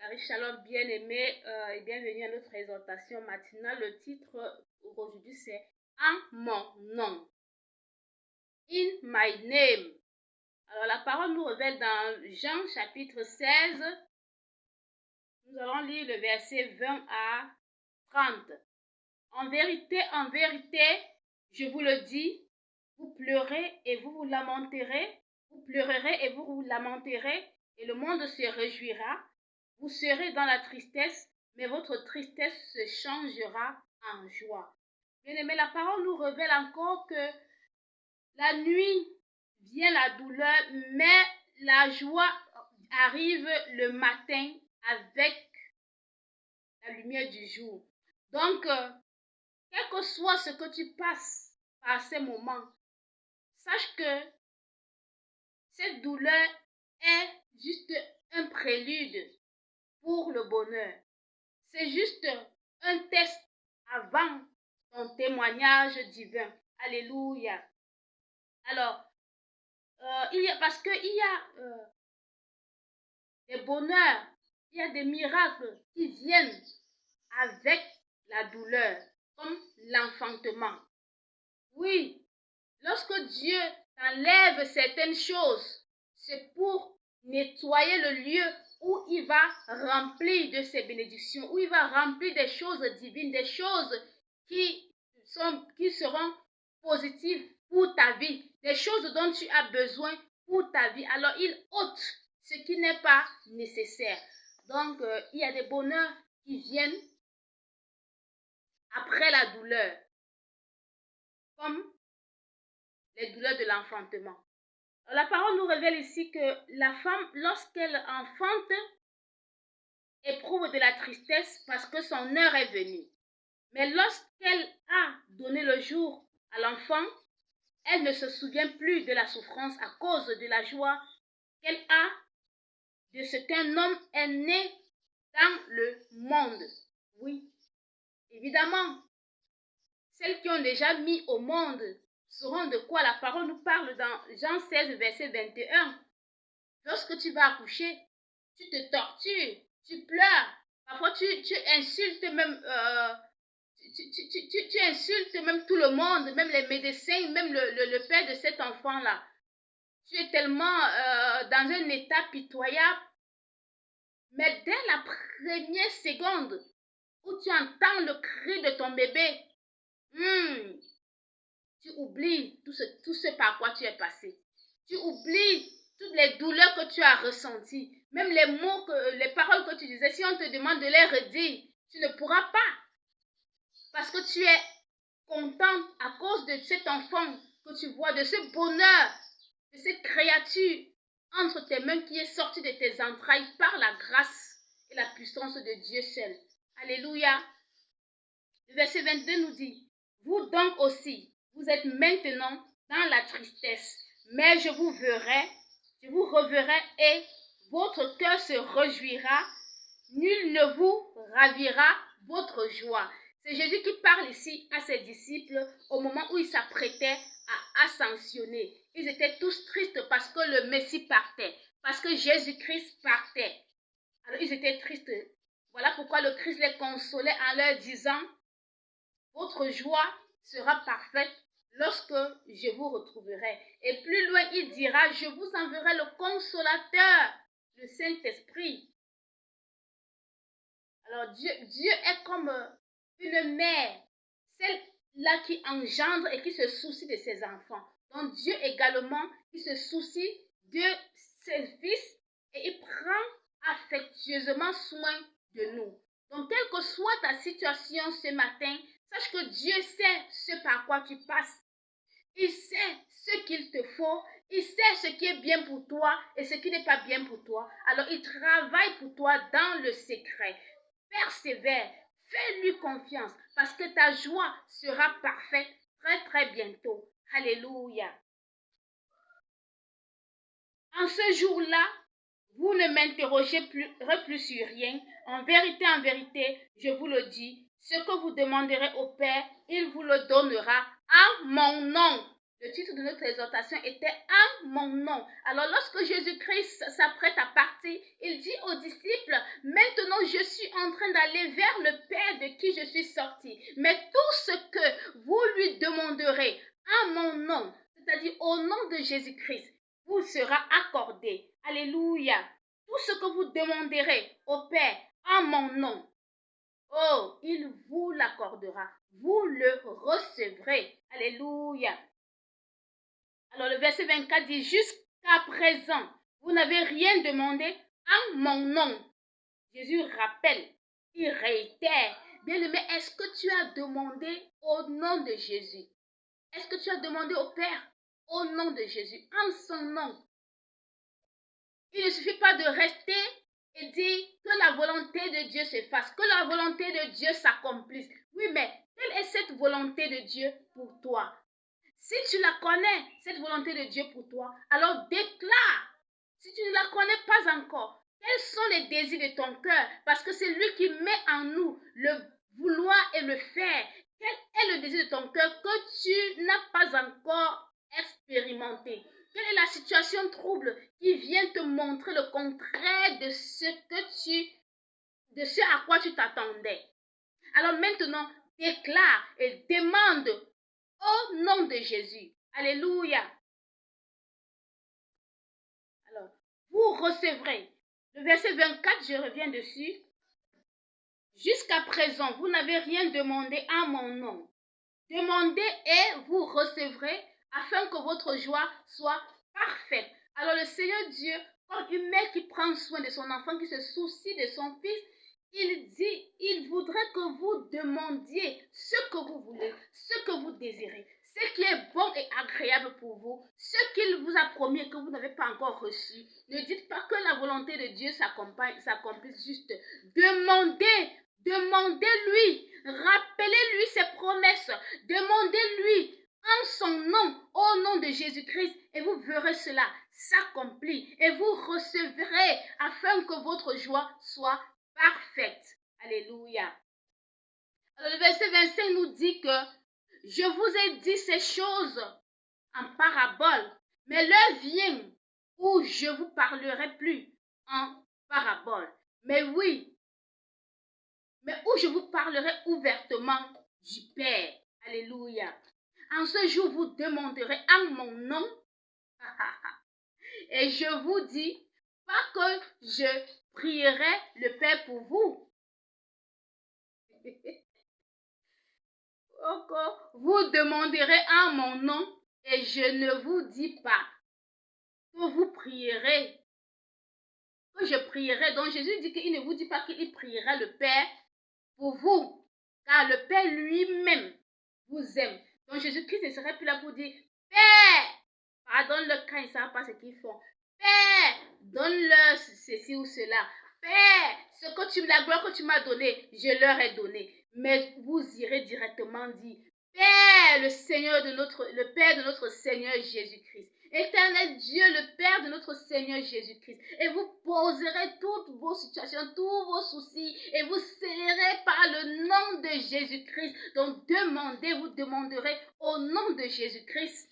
Carrie Shalom, bien-aimés, et bienvenue à notre exhortation matinale. Le titre aujourd'hui c'est En mon nom. In my name. Alors la parole nous révèle dans Jean chapitre 16. Nous allons lire le verset 20 à 30. En vérité, je vous le dis, vous pleurez et vous vous lamenterez. Vous pleurerez et vous vous lamenterez, et le monde se réjouira. Vous serez dans la tristesse, mais votre tristesse se changera en joie. Bien-aimés, la parole nous révèle encore que la nuit vient la douleur, mais la joie arrive le matin avec la lumière du jour. Donc, quel que soit ce que tu passes par ces moments, sache que cette douleur est juste un prélude pour le bonheur. C'est juste un test avant ton témoignage divin. Alléluia. Alors, il y a des bonheurs, il y a des miracles qui viennent avec la douleur, comme l'enfantement. Oui, lorsque Dieu t'enlève certaines choses, c'est pour nettoyer le lieu où il va remplir de ses bénédictions, où il va remplir des choses divines, des choses qui seront positives pour ta vie, des choses dont tu as besoin pour ta vie. Alors, il ôte ce qui n'est pas nécessaire. Donc, il y a des bonheurs qui viennent après la douleur, comme les douleurs de l'enfantement. La parole nous révèle ici que la femme, lorsqu'elle enfante, éprouve de la tristesse parce que son heure est venue. Mais lorsqu'elle a donné le jour à l'enfant, elle ne se souvient plus de la souffrance à cause de la joie qu'elle a de ce qu'un homme est né dans le monde. Oui, évidemment, celles qui ont déjà mis au monde sauront de quoi la parole nous parle dans Jean 16, verset 21. Lorsque tu vas accoucher, tu te tortures, tu pleures. Parfois, tu insultes même, tu insultes même tout le monde, même les médecins, même le père de cet enfant-là. Tu es tellement dans un état pitoyable. Mais dès la première seconde où tu entends le cri de ton bébé, tu oublies tout ce par quoi tu es passé. Tu oublies toutes les douleurs que tu as ressenties. Même les paroles que tu disais, si on te demande de les redire, tu ne pourras pas. Parce que tu es contente à cause de cet enfant que tu vois, de ce bonheur, de cette créature entre tes mains qui est sortie de tes entrailles par la grâce et la puissance de Dieu seul. Alléluia. Le verset 22 nous dit, vous donc aussi, vous êtes maintenant dans la tristesse, mais je vous reverrai et votre cœur se réjouira, nul ne vous ravira votre joie. C'est Jésus qui parle ici à ses disciples au moment où ils s'apprêtaient à ascensionner. Ils étaient tous tristes parce que le Messie partait, parce que Jésus-Christ partait. Alors ils étaient tristes. Voilà pourquoi le Christ les consolait en leur disant, votre joie sera parfaite lorsque je vous retrouverai. Et plus loin, il dira, je vous enverrai le consolateur, le Saint-Esprit. Alors Dieu est comme une mère, celle-là qui engendre et qui se soucie de ses enfants. Donc Dieu également, il se soucie de ses fils et il prend affectueusement soin de nous. Donc quelle que soit ta situation ce matin, sache que Dieu sait ce par quoi tu passes. Il sait ce qu'il te faut. Il sait ce qui est bien pour toi et ce qui n'est pas bien pour toi. Alors il travaille pour toi dans le secret. Persévère. Fais-lui confiance parce que ta joie sera parfaite très très bientôt. Alléluia. En ce jour-là, vous ne m'interrogez plus sur rien. En vérité, je vous le dis, ce que vous demanderez au Père, il vous le donnera en mon nom. Le titre de notre exhortation était « En mon nom ». Alors, lorsque Jésus-Christ s'apprête à partir, il dit aux disciples « Maintenant, je suis en train d'aller vers le Père de qui je suis sorti. Mais tout ce que vous lui demanderez en mon nom, c'est-à-dire au nom de Jésus-Christ, vous sera accordé. » Alléluia. Tout ce que vous demanderez au Père en mon nom, oh, il vous l'accordera. Vous le recevrez. Alléluia. Alors le verset 24 dit, jusqu'à présent, vous n'avez rien demandé en mon nom. Jésus rappelle, il réitère. Bien-aimé, est-ce que tu as demandé au nom de Jésus? Est-ce que tu as demandé au Père au nom de Jésus, en son nom? Il ne suffit pas de rester et dire que la volonté de Dieu se fasse, que la volonté de Dieu s'accomplisse. Oui, mais quelle est cette volonté de Dieu pour toi? Si tu la connais, cette volonté de Dieu pour toi, alors déclare. Si tu ne la connais pas encore, quels sont les désirs de ton cœur? Parce que c'est lui qui met en nous le vouloir et le faire. Quel est le désir de ton cœur que tu n'as pas encore expérimenté? Quelle est la situation trouble qui vient te montrer le contraire de ce à quoi tu t'attendais? Alors maintenant, déclare et demande au nom de Jésus. Alléluia. Alors, vous recevrez. Le verset 24, je reviens dessus. Jusqu'à présent, vous n'avez rien demandé en mon nom. Demandez et vous recevrez afin que votre joie soit parfaite. Alors le Seigneur Dieu, comme une mère qui prend soin de son enfant, qui se soucie de son fils, il dit, il voudrait que vous demandiez ce que vous voulez, ce que vous désirez, ce qui est bon et agréable pour vous, ce qu'il vous a promis et que vous n'avez pas encore reçu. Ne dites pas que la volonté de Dieu s'accomplisse juste. Demandez-lui, rappelez-lui ses promesses, demandez-lui en son nom, au nom de Jésus-Christ, et vous verrez cela s'accomplir et vous recevrez afin que votre joie soit parfaite. Alléluia. Alors, le verset 25 nous dit que je vous ai dit ces choses en parabole, mais l'heure vient où je vous parlerai plus en parabole. Mais où je vous parlerai ouvertement du Père. Alléluia. En ce jour, vous demanderez en mon nom. Et je vous dis, pas que je prierai le Père pour vous. Vous demanderez en mon nom et je ne vous dis pas que vous prierez, que je prierai. Donc Jésus dit qu'il ne vous dit pas qu'il priera le Père pour vous, car le Père lui-même vous aime. Donc Jésus-Christ ne serait plus là pour dire, Père, pardonne-le quand ils ne savent pas ce qu'ils font. Père, donne-leur ceci ou cela. Père, la gloire que tu m'as donnée, je leur ai donné. Mais vous irez directement dire, Père, le Père de notre Seigneur Jésus-Christ. Éternel Dieu, le Père de notre Seigneur Jésus-Christ. Et vous poserez toutes vos situations, tous vos soucis, et vous scellerez par le nom de Jésus-Christ. Donc vous demanderez au nom de Jésus-Christ.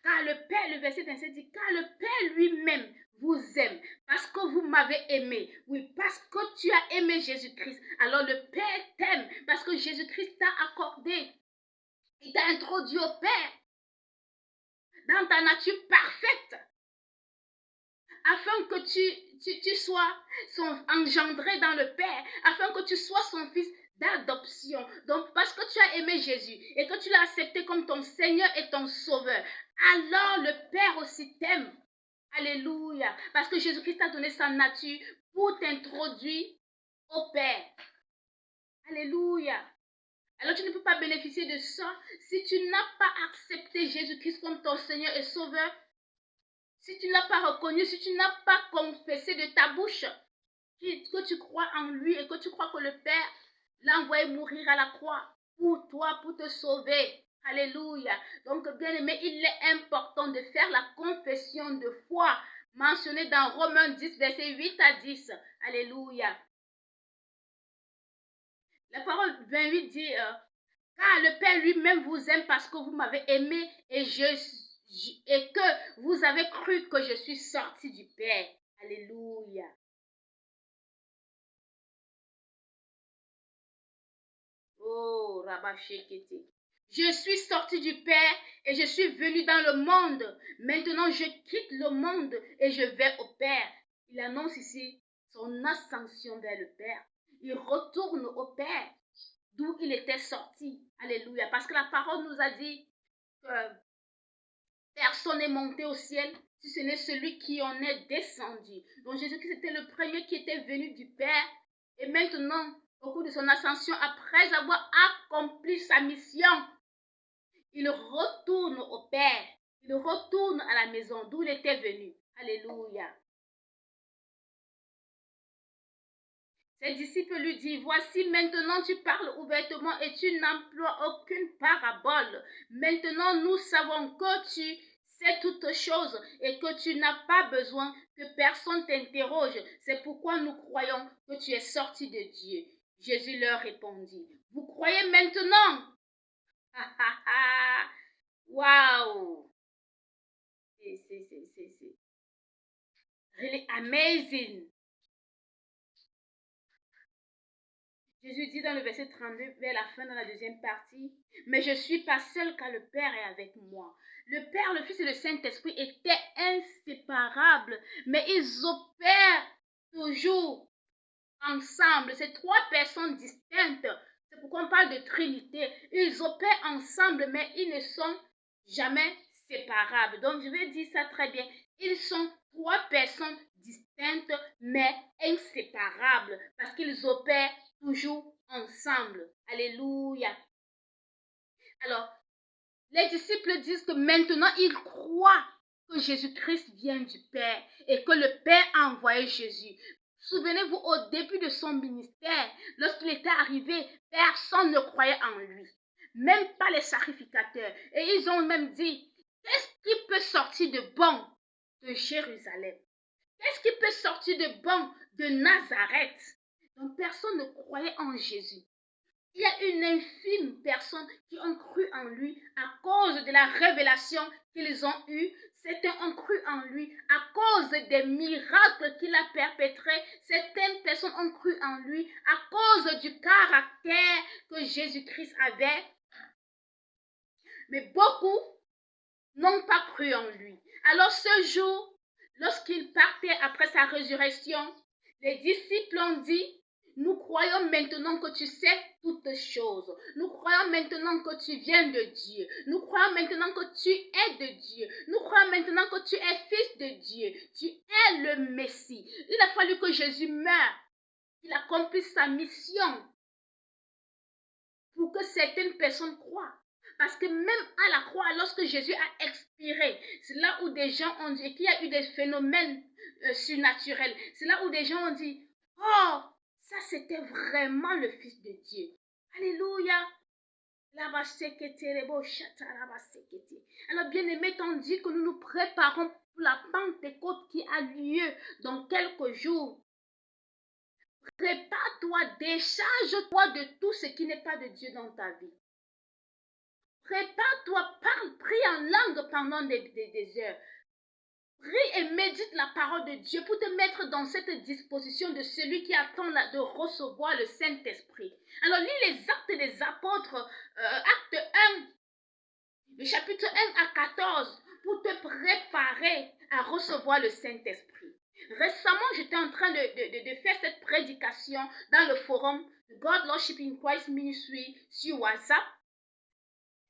Car le Père, le verset 27 dit, car le Père lui-même vous aime, parce que vous m'avez aimé. Oui, parce que tu as aimé Jésus-Christ. Alors le Père t'aime, parce que Jésus-Christ t'a accordé. Il t'a introduit au Père, dans ta nature parfaite, afin que tu sois engendré dans le Père, afin que tu sois son fils d'adoption. Donc, parce que tu as aimé Jésus et que tu l'as accepté comme ton Seigneur et ton Sauveur, alors le Père aussi t'aime. Alléluia. Parce que Jésus-Christ t'a donné sa nature pour t'introduire au Père. Alléluia. Alors tu ne peux pas bénéficier de ça si tu n'as pas accepté Jésus-Christ comme ton Seigneur et Sauveur. Si tu ne l'as pas reconnu, si tu n'as pas confessé de ta bouche que tu crois en lui et que tu crois que le Père l'a envoyé mourir à la croix pour toi, pour te sauver. Alléluia. Donc, bien aimé, il est important de faire la confession de foi mentionnée dans Romains 10, versets 8 à 10. Alléluia. La parole 28 dit, Car le Père lui-même vous aime parce que vous m'avez aimé et que vous avez cru que je suis sorti du Père. Alléluia. Oh, Rabba Shekete. Je suis sorti du Père et je suis venu dans le monde. Maintenant, je quitte le monde et je vais au Père. Il annonce ici son ascension vers le Père. Il retourne au Père, d'où il était sorti. Alléluia. Parce que la parole nous a dit que personne n'est monté au ciel si ce n'est celui qui en est descendu. Donc Jésus-Christ était le premier qui était venu du Père. Et maintenant, au cours de son ascension, après avoir accompli sa mission, il retourne au Père. Il retourne à la maison d'où il était venu. Alléluia. Ses disciples lui disent, voici maintenant tu parles ouvertement et tu n'emploies aucune parabole. Maintenant nous savons que tu sais toutes choses et que tu n'as pas besoin que personne t'interroge. C'est pourquoi nous croyons que tu es sorti de Dieu. Jésus leur répondit, vous croyez maintenant? Wow! C'est really amazing. Jésus dit dans le verset 32, vers la fin de la deuxième partie, « Mais je ne suis pas seul car le Père est avec moi. » Le Père, le Fils et le Saint-Esprit étaient inséparables, mais ils opèrent toujours ensemble. C'est trois personnes distinctes. C'est pourquoi on parle de Trinité. Ils opèrent ensemble, mais ils ne sont jamais séparables. Donc, je vais dire ça très bien. Ils sont trois personnes distinctes, mais inséparables, parce qu'ils opèrent toujours ensemble. Alléluia. Alors, les disciples disent que maintenant, ils croient que Jésus-Christ vient du Père et que le Père a envoyé Jésus. Souvenez-vous, au début de son ministère, lorsqu'il était arrivé, personne ne croyait en lui, même pas les sacrificateurs. Et ils ont même dit, qu'est-ce qui peut sortir de bon de Jérusalem? Qu'est-ce qui peut sortir de bon de Nazareth? Donc personne ne croyait en Jésus. Il y a une infime personne qui ont cru en lui à cause de la révélation qu'ils ont eue. Certains ont cru en lui à cause des miracles qu'il a perpétrés. Certaines personnes ont cru en lui à cause du caractère que Jésus-Christ avait. Mais beaucoup n'ont pas cru en lui. Alors ce jour, lorsqu'il partait après sa résurrection, les disciples ont dit, nous croyons maintenant que tu sais toutes choses. Nous croyons maintenant que tu viens de Dieu. Nous croyons maintenant que tu es de Dieu. Nous croyons maintenant que tu es fils de Dieu. Tu es le Messie. Il a fallu que Jésus meure. Il accomplisse sa mission pour que certaines personnes croient. Parce que même à la croix, lorsque Jésus a expiré, c'est là où des gens ont dit qu'il y a eu des phénomènes surnaturels. C'est là où des gens ont dit, oh, ça c'était vraiment le Fils de Dieu. Alléluia. Alors bien aimé, tandis que nous nous préparons pour la Pentecôte qui a lieu dans quelques jours, prépare-toi, décharge-toi de tout ce qui n'est pas de Dieu dans ta vie. Prépare-toi, parle, prie en langue pendant des heures. Prie et médite la parole de Dieu pour te mettre dans cette disposition de celui qui attend de recevoir le Saint-Esprit. Alors, lis les Actes des Apôtres, acte 1, le chapitre 1 à 14, pour te préparer à recevoir le Saint-Esprit. Récemment, j'étais en train de faire cette prédication dans le forum de God Lordship in Christ Ministry sur WhatsApp.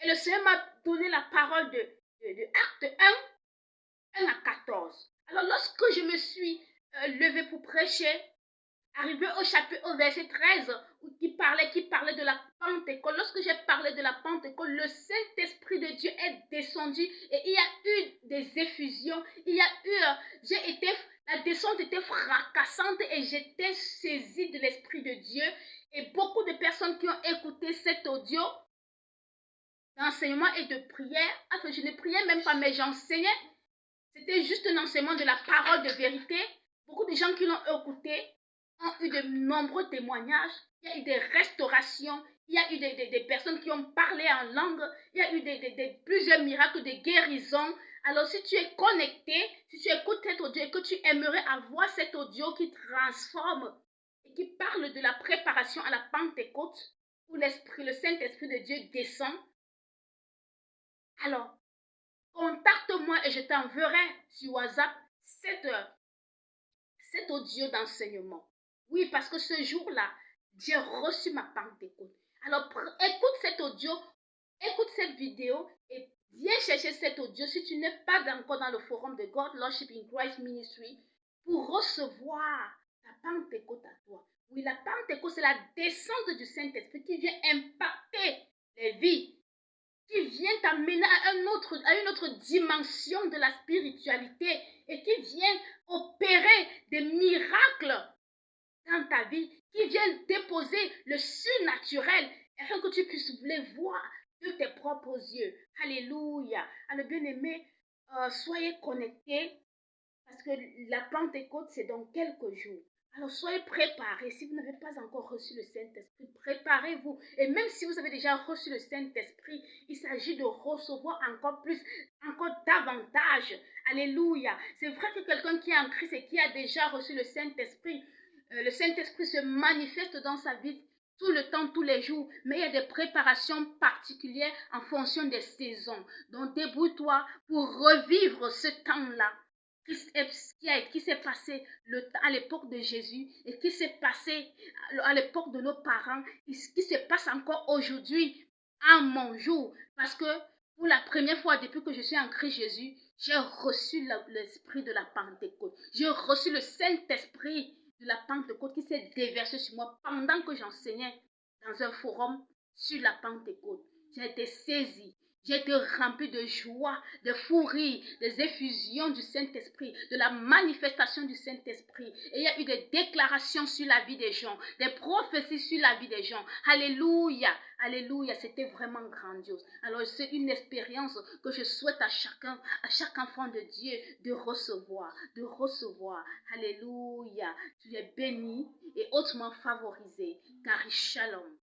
Et le Seigneur m'a donné la parole de Acte 1 à 14. Alors lorsque je me suis levée pour prêcher, arrivé au verset 13, qui parlait de la Pentecôte, lorsque j'ai parlé de la Pentecôte, le Saint-Esprit de Dieu est descendu et il y a eu des effusions, la descente était fracassante et j'étais saisie de l'Esprit de Dieu. Et beaucoup de personnes qui ont écouté cet audio, d'enseignement et de prière. Enfin, je ne priais même pas, mais j'enseignais. C'était juste un enseignement de la parole de vérité. Beaucoup de gens qui l'ont écouté ont eu de nombreux témoignages, il y a eu des restaurations, il y a eu des personnes qui ont parlé en langue, il y a eu plusieurs miracles de guérison. Alors si tu es connecté, si tu écoutes cet audio et que tu aimerais avoir cet audio qui transforme et qui parle de la préparation à la Pentecôte, où le Saint-Esprit de Dieu descend, alors contacte-moi et je t'enverrai sur WhatsApp cet audio d'enseignement. Oui, parce que ce jour-là, j'ai reçu ma Pentecôte. Alors, écoute cet audio, écoute cette vidéo et viens chercher cet audio si tu n'es pas encore dans le forum de God Lordship in Christ Ministry pour recevoir la Pentecôte à toi. Oui, la Pentecôte, c'est la descente du Saint-Esprit qui vient impacter les vies, qui vient t'amener à une autre dimension de la spiritualité et qui vient opérer des miracles dans ta vie, qui vient déposer le surnaturel afin que tu puisses les voir de tes propres yeux. Alléluia. Alors bien-aimés, soyez connectés parce que la Pentecôte, c'est dans quelques jours. Alors soyez préparés. Si vous n'avez pas encore reçu le Saint-Esprit, préparez-vous. Et même si vous avez déjà reçu le Saint-Esprit, il s'agit de recevoir encore plus, encore davantage. Alléluia. C'est vrai que quelqu'un qui est en Christ et qui a déjà reçu le Saint-Esprit se manifeste dans sa vie tout le temps, tous les jours, mais il y a des préparations particulières en fonction des saisons. Donc débrouille-toi pour revivre ce temps-là qui s'est passé à l'époque de Jésus et qui s'est passé à l'époque de nos parents, et ce qui se passe encore aujourd'hui à mon jour, parce que pour la première fois depuis que je suis en Christ Jésus, j'ai reçu l'esprit de la Pentecôte, j'ai reçu le Saint-Esprit de la Pentecôte qui s'est déversé sur moi pendant que j'enseignais dans un forum sur la Pentecôte. J'ai été saisie. J'ai été rempli de joie, de fou rire, des effusions du Saint-Esprit, de la manifestation du Saint-Esprit. Et il y a eu des déclarations sur la vie des gens, des prophéties sur la vie des gens. Alléluia, alléluia, c'était vraiment grandiose. Alors c'est une expérience que je souhaite à chaque enfant de Dieu de recevoir, de recevoir. Alléluia, tu es béni et hautement favorisé. Car Shalom.